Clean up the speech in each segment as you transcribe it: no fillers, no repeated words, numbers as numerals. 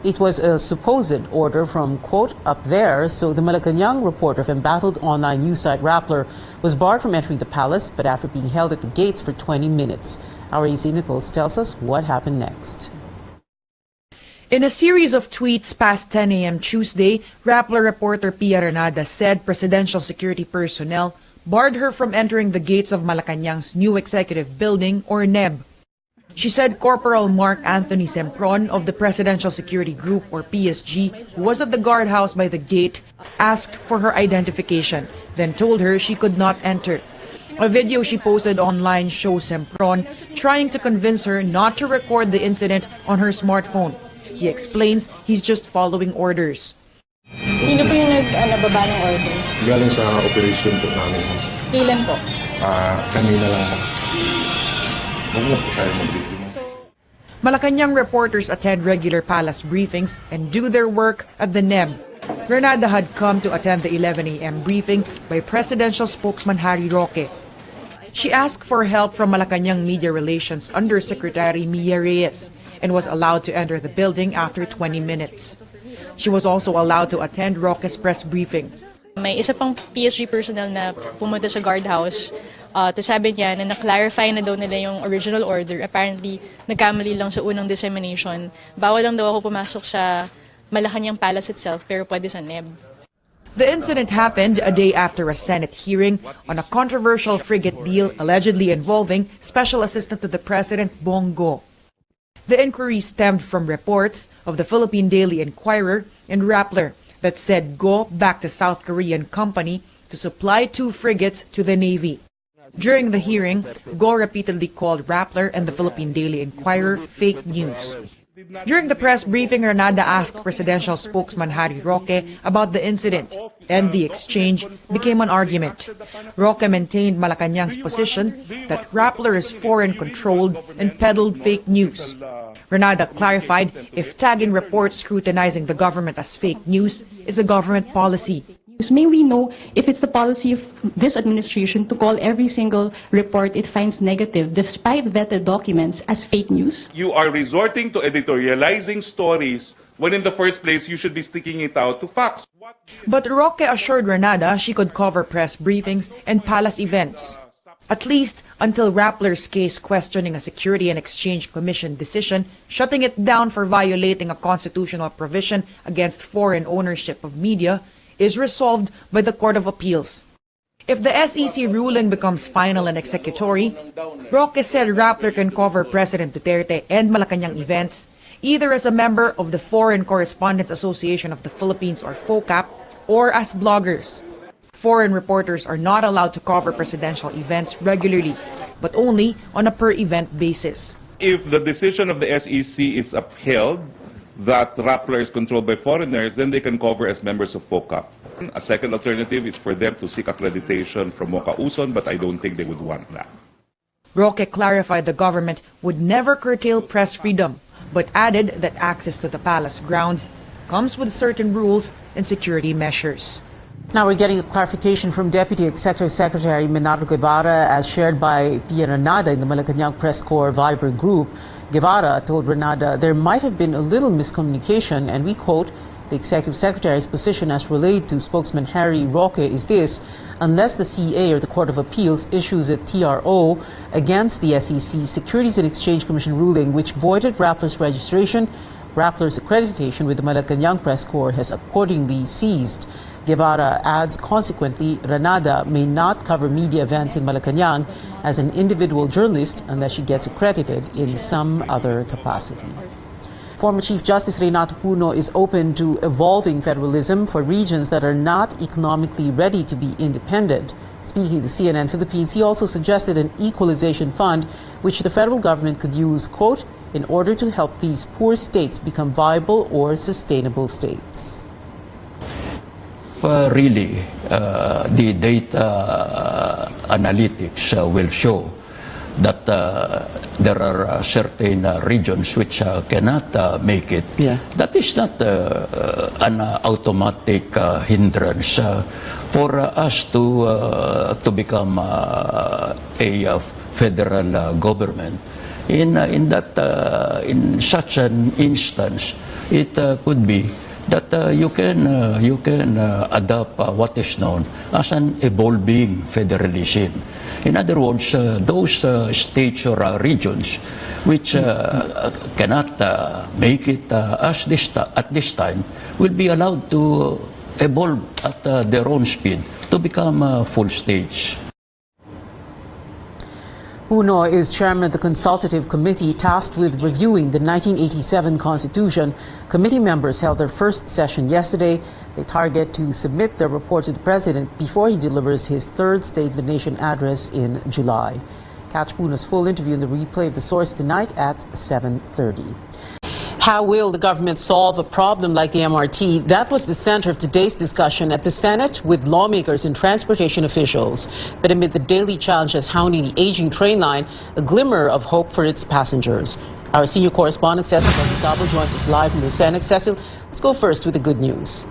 It was a supposed order from, quote, up there, so the Malacanang reporter of embattled online news site Rappler was barred from entering the palace, but after being held at the gates for 20 minutes. Our AZ Nichols tells us what happened next. In a series of tweets past 10 a.m. Tuesday, Rappler reporter Pia Renada said presidential security personnel barred her from entering the gates of Malacanang's new executive building, or NEB. She said Corporal Mark Anthony Sempron of the Presidential Security Group, or PSG, who was at the guardhouse by the gate, asked for her identification, then told her she could not enter. A video she posted online shows Sempron trying to convince her not to record the incident on her smartphone. He explains he's just following orders. Sino po yung nagbaba ng order? Galing sa operation po namin. Kailan po? Kanina lang po. Huwag na po tayo mag-video. Malacanang reporters attend regular palace briefings and do their work at the NEB. Renada had come to attend the 11 a.m. briefing by presidential spokesman Harry Roque. She asked for help from Malacanang Media Relations Undersecretary Mia Reyes and was allowed to enter the building after 20 minutes. She was also allowed to attend Roque's press briefing. May isa pang PSG personnel na pumunta sa guardhouse. Tapos sabi niya na na-clarify na daw nila yung original order. Apparently, nagkamali lang sa unang dissemination. Bawal lang daw ako pumasok sa Malacanang Palace itself, pero pwede sa NEB. The incident happened a day after a Senate hearing on a controversial frigate deal allegedly involving Special Assistant to the President Bongo. The inquiry stemmed from reports of the Philippine Daily Inquirer and Rappler that said Go backed a South Korean company to supply 2 frigates to the Navy. During the hearing, Go repeatedly called Rappler and the Philippine Daily Inquirer fake news. During the press briefing, Renada asked presidential spokesman Harry Roque about the incident, and the exchange became an argument. Roque maintained Malacanang's position that Rappler is foreign-controlled and peddled fake news. Renada clarified if tagging reports scrutinizing the government as fake news is a government policy. May we know if it's the policy of this administration to call every single report it finds negative, despite vetted documents, as fake news? You are resorting to editorializing stories when in the first place you should be sticking it out to facts. But Roque assured Renada she could cover press briefings and palace events, at least until Rappler's case questioning a Security and Exchange Commission decision shutting it down for violating a constitutional provision against foreign ownership of media is resolved by the Court of Appeals. If the SEC ruling becomes final and executory, Roque said Rappler can cover President Duterte and Malacanang events either as a member of the Foreign Correspondents Association of the Philippines, or FOCAP, or as bloggers. Foreign reporters are not allowed to cover presidential events regularly, but only on a per-event basis. If the decision of the SEC is upheld, that Rappler is controlled by foreigners, then they can cover as members of FOCAP. A second alternative is for them to seek accreditation from Mocha Uson, but I don't think they would want that. Roque clarified the government would never curtail press freedom, but added that access to the palace grounds comes with certain rules and security measures. Now we're getting a clarification from Deputy Executive Secretary Minato Guevara, as shared by Pia Renada in the Malacanang Press Corps Viber group. Guevara told Renada there might have been a little miscommunication, and we quote, the Executive Secretary's position as relayed to spokesman Harry Roque is this: unless the CA or the Court of Appeals issues a TRO against the SEC Securities and Exchange Commission ruling which voided Rappler's registration, Rappler's accreditation with the Malacanang Press Corps has accordingly ceased. Guevara adds, consequently, Renada may not cover media events in Malacanang as an individual journalist unless she gets accredited in some other capacity. Former Chief Justice Renato Puno is open to evolving federalism for regions that are not economically ready to be independent. Speaking to CNN Philippines, he also suggested an equalization fund which the federal government could use, quote, in order to help these poor states become viable or sustainable states. Really, the data analytics will show that there are certain regions which cannot make it. Yeah. That is not an automatic hindrance for us to become a federal government. In such an instance, it could be that you can adopt what is known as an evolving federalism. In other words, those states or regions which cannot make it at this time will be allowed to evolve at their own speed to become full states. Puno is chairman of the consultative committee tasked with reviewing the 1987 Constitution. Committee members held their first session yesterday. They target to submit their report to the president before he delivers his third State of the Nation address in July. Catch Puno's full interview in the replay of The Source tonight at 7:30. How will the government solve a problem like the MRT? That was the center of today's discussion at the Senate with lawmakers and transportation officials. But amid the daily challenges hounding the aging train line, a glimmer of hope for its passengers. Our senior correspondent, Cecil Gonzalo, joins us live from the Senate. Cecil, let's go first with the good news.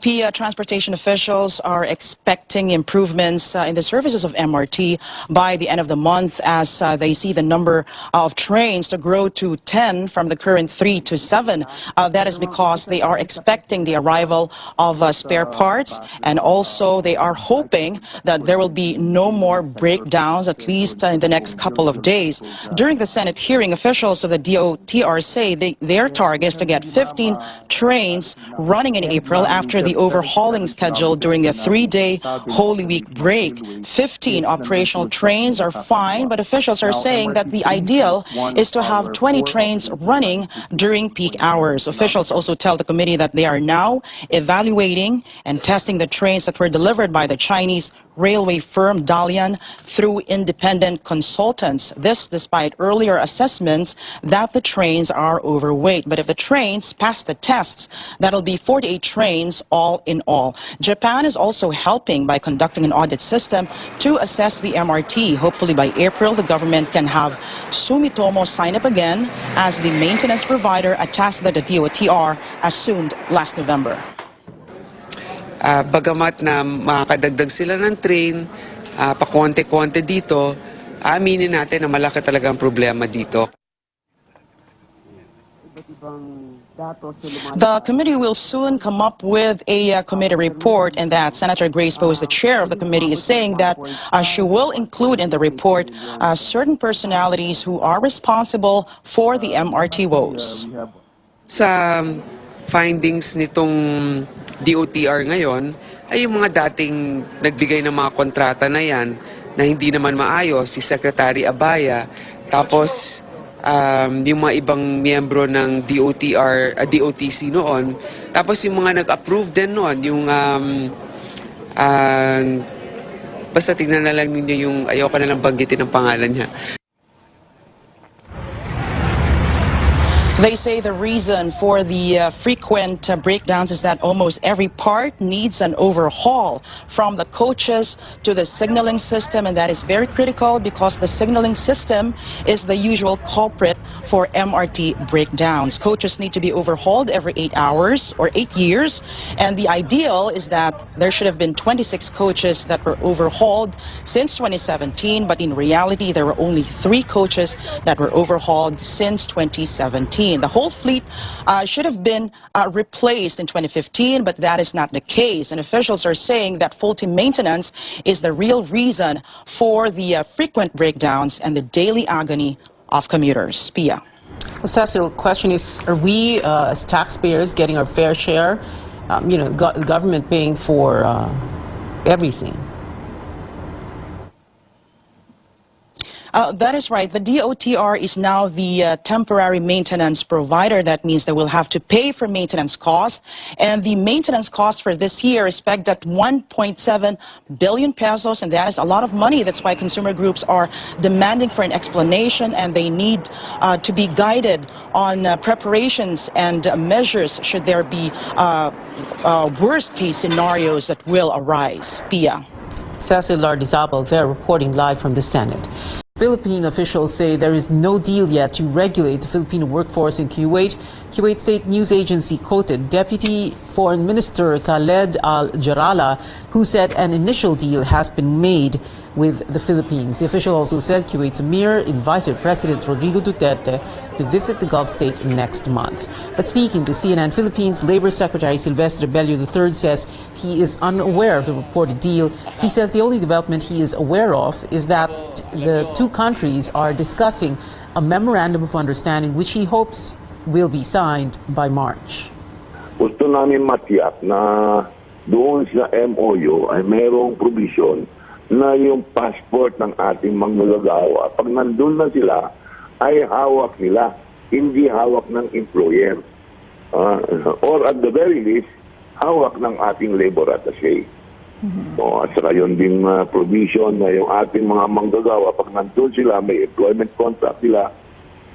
PIA transportation officials are expecting improvements in the services of MRT by the end of the month as they see the number of trains to grow to 10 from the current 3 to 7. That is because they are expecting the arrival of spare parts, and also they are hoping that there will be no more breakdowns, at least in the next couple of days. During the Senate hearing, officials of the DOTR say their target is to get 15 trains running in April after the overhauling schedule during a 3-day Holy Week break. 15 operational trains are fine, but officials are saying that the ideal is to have 20 trains running during peak hours. Officials also tell the committee that they are now evaluating and testing the trains that were delivered by the Chinese railway firm Dalian through independent consultants. This despite earlier assessments that the trains are overweight. But if the trains pass the tests, that'll be 48 trains all in all. Japan is also helping by conducting an audit system to assess the MRT. Hopefully by April, the government can have Sumitomo sign up again as the maintenance provider, a task that the DOTR assumed last November. Bagamat na makakadagdag sila ng train, pakonte-konte dito, aminin natin na malaki talaga ang problema dito. The committee will soon come up with a committee report, and that Senator Grace Poe, the chair of the committee, is saying that she will include in the report certain personalities who are responsible for the MRT woes. Sa findings nitong DOTR ngayon ay yung mga dating nagbigay ng mga kontrata na yan na hindi naman maayos, si Secretary Abaya, tapos yung mga ibang miyembro ng DOTC noon, tapos yung mga nag-approve din noon, yung basta tingnan na lang ninyo yung, ayoko na lang banggitin ang pangalan niya. They say the reason for the frequent breakdowns is that almost every part needs an overhaul, from the coaches to the signaling system, and that is very critical because the signaling system is the usual culprit for MRT breakdowns. Coaches need to be overhauled every 8 hours or 8 years, and the ideal is that there should have been 26 coaches that were overhauled since 2017, but in reality there were only 3 coaches that were overhauled since 2017. The whole fleet should have been replaced in 2015, but that is not the case. And officials are saying that faulty maintenance is the real reason for the frequent breakdowns and the daily agony of commuters. Pia. Well, Cecil, the question is, are we as taxpayers getting our fair share? The government paying for everything. That is right. The DOTR is now the temporary maintenance provider. That means they will have to pay for maintenance costs. And the maintenance cost for this year is pegged at 1.7 billion pesos, and that is a lot of money. That's why consumer groups are demanding for an explanation, and they need to be guided on preparations and measures should there be worst case scenarios that will arise. Pia. Cecil Lardizabal there reporting live from the Senate. Philippine officials say there is no deal yet to regulate the Filipino workforce in Kuwait. Kuwait State News Agency quoted Deputy Foreign Minister Khaled Al-Jarala, who said an initial deal has been made with the Philippines. The official also said Kuwait's Emir invited President Rodrigo Duterte to visit the Gulf state next month. But speaking to CNN Philippines, Labor Secretary Silvestre Bello III says he is unaware of the reported deal. He says the only development he is aware of is that the two countries are discussing a memorandum of understanding which he hopes will be signed by March. Gusto namin matiyak na doon sa MOU ay mayroong provision na yung passport ng ating manggagawa, pag nandun na sila, ay hawak nila, hindi hawak ng employer. Or at the very least, hawak ng ating labor attaché. At saka yun ding provision na yung ating mga manggagawa, pag nandun sila, may employment contract nila,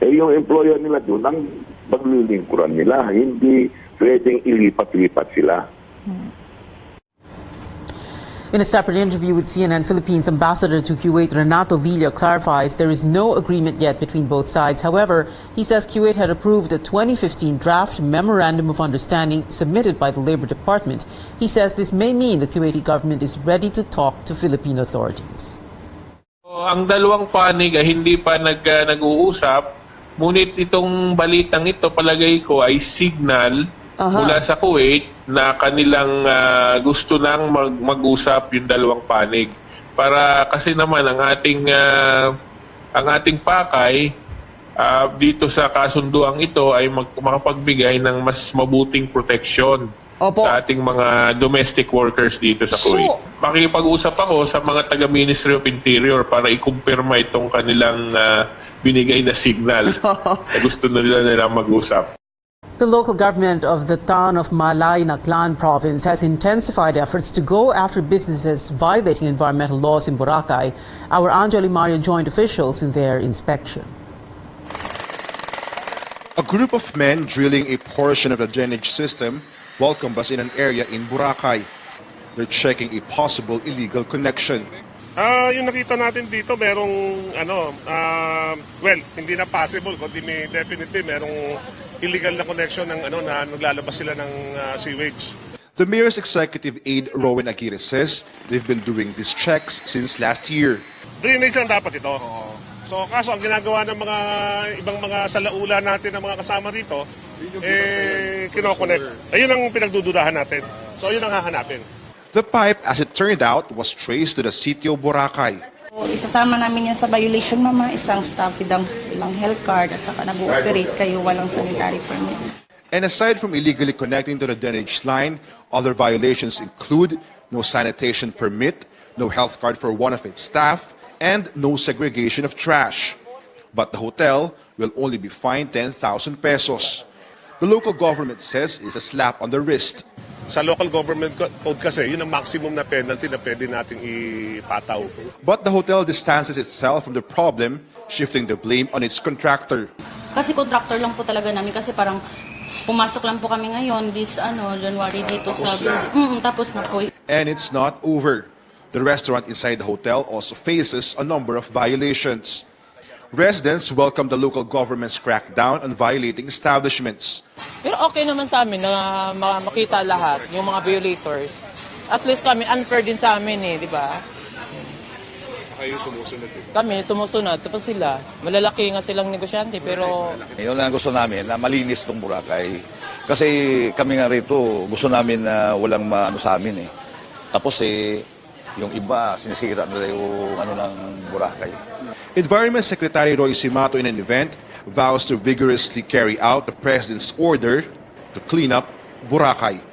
yung employer nila doon ang paglilingkuran nila, hindi pwedeng ilipat-lipat sila. In a separate interview with CNN Philippines, Ambassador to Kuwait Renato Villa clarifies there is no agreement yet between both sides. However, he says Kuwait had approved a 2015 draft memorandum of understanding submitted by the Labor Department. He says this may mean the Kuwaiti government is ready to talk to Philippine authorities. Ang dalawang panig ay hindi pa nag-uusap, ngunit itong balitang ito palagay ko ay signal mula sa Kuwait na kanilang gusto nang mag-usap yung dalawang panig. Para kasi naman ang ating pakay dito sa kasunduang ito ay makapagbigay ng mas mabuting proteksyon sa ating mga domestic workers dito sa Kuwait. Makikipag-usap ako sa mga taga-Ministry of Interior para ikumpirma itong kanilang binigay na signal na gusto nila mag-usap. The local government of the town of Malay Naklan province has intensified efforts to go after businesses violating environmental laws in Boracay. Our Angeli Mario joined officials in their inspection. A group of men drilling a portion of the drainage system welcomed us in an area in Boracay. They're checking a possible illegal connection. Yung nakita natin dito, merong hindi na possible, kundi definitely merong illegal na connection ng na naglalabas sila ng sewage. The mayor's executive aide Rowan Aguirre says they've been doing these checks since last year. Drainage lang dapat ito. So kaso ang ginagawa ng mga ibang mga salaula natin ng mga kasama rito, kinoconnect. Ayun ang pinagdududahan natin. So ayun ang hahanapin. The pipe, as it turned out, was traced to the sitio Boracay. Isasama namin yan sa violation, mama. Isang staff ilang health card at saka nag-ooperate kayo walang sanitary permit. And aside from illegally connecting to the drainage line, other violations include no sanitation permit, no health card for one of its staff, and no segregation of trash. But the hotel will only be fined 10,000 pesos. The local government says it's a slap on the wrist. Sa local government code kasi, yun ang maximum na penalty na pwede nating ipataw. But the hotel distances itself from the problem, shifting the blame on its contractor. Kasi contractor lang po talaga namin kasi parang pumasok lang po kami ngayon January dito sa building. Tapos na po. And it's not over. The restaurant inside the hotel also faces a number of violations. Residents welcome the local government's crackdown on violating establishments. Pero okay naman sa amin na makita lahat, yung mga violators. At least kami, unfair din sa amin di ba? Kayo sumusunod Kami sumusunod, tapos sila. Malalaki nga silang negosyante, pero... Yun lang gusto namin, na malinis itong Boracay. Kasi kami nga rito, gusto namin na walang maano sa amin Tapos yung iba, sinisira nila yung ng Boracay. Environment Secretary Roy Simato in an event vows to vigorously carry out the President's order to clean up Boracay.